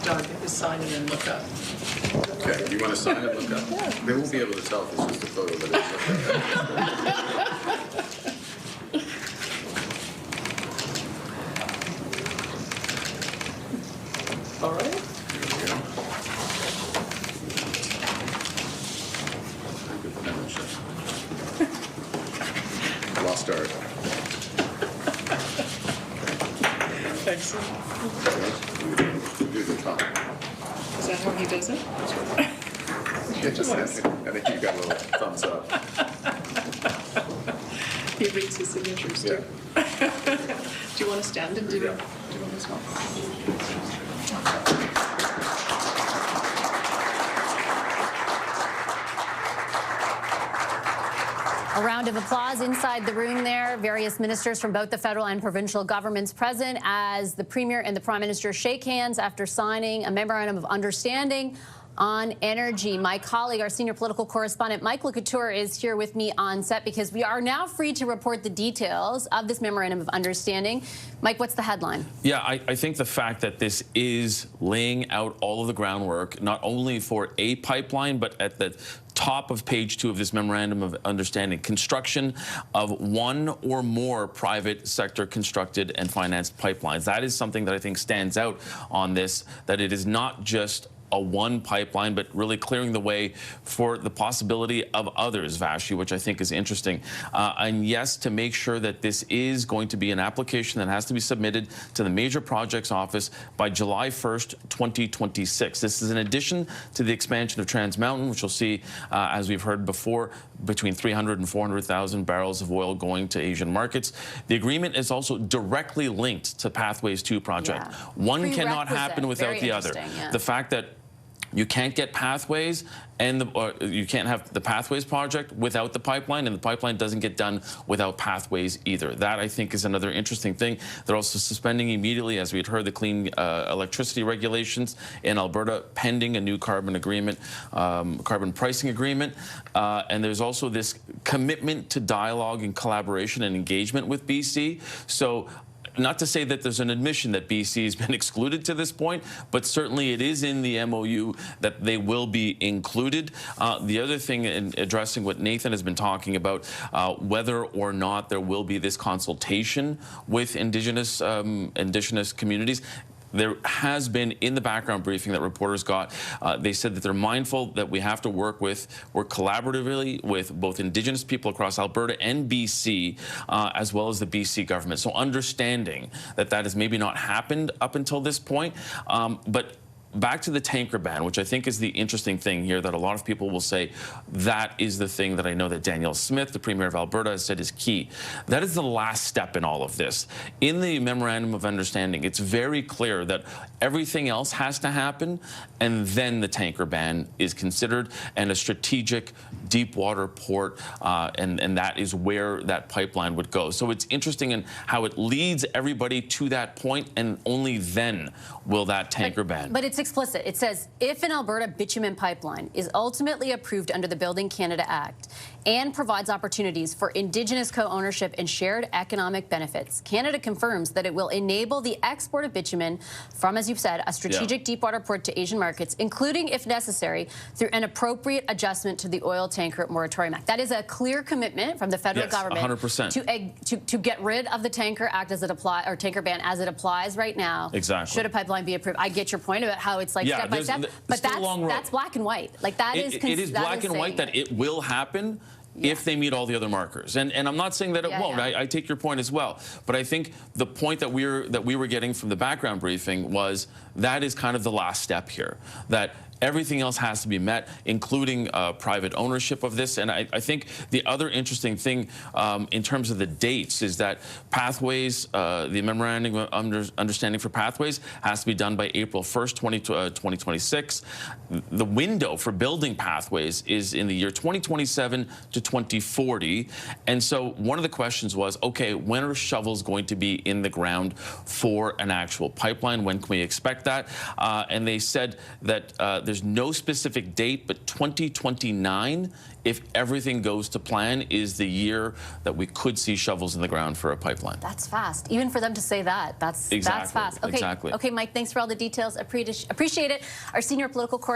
Doug is signing and look up. Okay, you want to sign and look up? They won't be able to tell if it's just a photo, but it's All right. There we go. Good penmanship. Lost art. Excellent. Do the top. Is that how he does it? Yeah, just I think you got a little thumbs up. He reads his signatures too. Yeah. Do you want to stand and do one as well? A round of applause inside the room there. Various ministers from both the federal and provincial governments present as the Premier and the Prime Minister shake hands after signing a memorandum of understanding on energy. My colleague, our senior political correspondent, Michael Couteur, is here with me on set because we are now free to report the details of this memorandum of understanding. Mike, what's the headline? Yeah, I think the fact that this is laying out all of the groundwork, not only for a pipeline, but at the top of page 2 of this memorandum of understanding, construction of one or more private sector constructed and financed pipelines. That is something that I think stands out on this, that it is not just a one pipeline, but really clearing the way for the possibility of others, Vashi, which I think is interesting. And yes, to make sure that this is going to be an application that has to be submitted to the Major Projects Office by July 1st, 2026. This is in addition to the expansion of Trans Mountain, which you'll see, as we've heard before, between 300 and 400,000 barrels of oil going to Asian markets. The agreement is also directly linked to Pathways 2 project. Yeah. One cannot happen without the other. Yeah. The fact that you can't get Pathways and you can't have the Pathways project without the pipeline, and the pipeline doesn't get done without Pathways either. That, I think, is another interesting thing. They're also suspending immediately, as we had heard, the clean electricity regulations in Alberta pending a new carbon agreement, carbon pricing agreement. And there's also this commitment to dialogue and collaboration and engagement with BC. So, not to say that there's an admission that BC has been excluded to this point, but certainly it is in the MOU that they will be included. The other thing, in addressing what Nathan has been talking about, whether or not there will be this consultation with Indigenous communities. There has been, in the background briefing that reporters got, they said that they're mindful that we have to work collaboratively with both Indigenous people across Alberta and BC, as well as the BC government. So understanding that that has maybe not happened up until this point, but back to the tanker ban, which I think is the interesting thing here, that a lot of people will say that is the thing that I know that Danielle Smith, the Premier of Alberta, has said is key. That is the last step in all of this. In the Memorandum of Understanding, it's very clear that everything else has to happen, and then the tanker ban is considered, and a strategic deep water port, and that is where that pipeline would go. So it's interesting in how it leads everybody to that point, and only then will that tanker ban. But it's explicit. It says, if an Alberta bitumen pipeline is ultimately approved under the Building Canada Act and provides opportunities for Indigenous co-ownership and shared economic benefits, Canada confirms that it will enable the export of bitumen from, as you've said, a strategic deepwater port to Asian markets, including, if necessary, through an appropriate adjustment to the Oil Tanker Moratorium Act. That is a clear commitment from the federal government 100%. to get rid of the Tanker Act as it applies, or tanker ban as it applies right now. Exactly. Should a pipeline be approved? I get your point about how it's like step by step, but that's black and white. Like that is. It is black and white that it will happen. Yeah. If they meet all the other markers, and I'm not saying that it won't. Yeah. I take your point as well, but I think the point that we were getting from the background briefing was that is kind of the last step here. That everything else has to be met, including private ownership of this. And I think the other interesting thing in terms of the dates is that Pathways, the Memorandum of Understanding for Pathways, has to be done by April 1st, 2026. The window for building Pathways is in the year 2027 to 2040. And so one of the questions was, okay, when are shovels going to be in the ground for an actual pipeline? When can we expect that? And they said that There's no specific date, but 2029, if everything goes to plan, is the year that we could see shovels in the ground for a pipeline. That's fast. Even for them to say that, that's fast. Okay, Exactly. okay, Mike, thanks for all the details. Appreciate it. Our senior political correspondent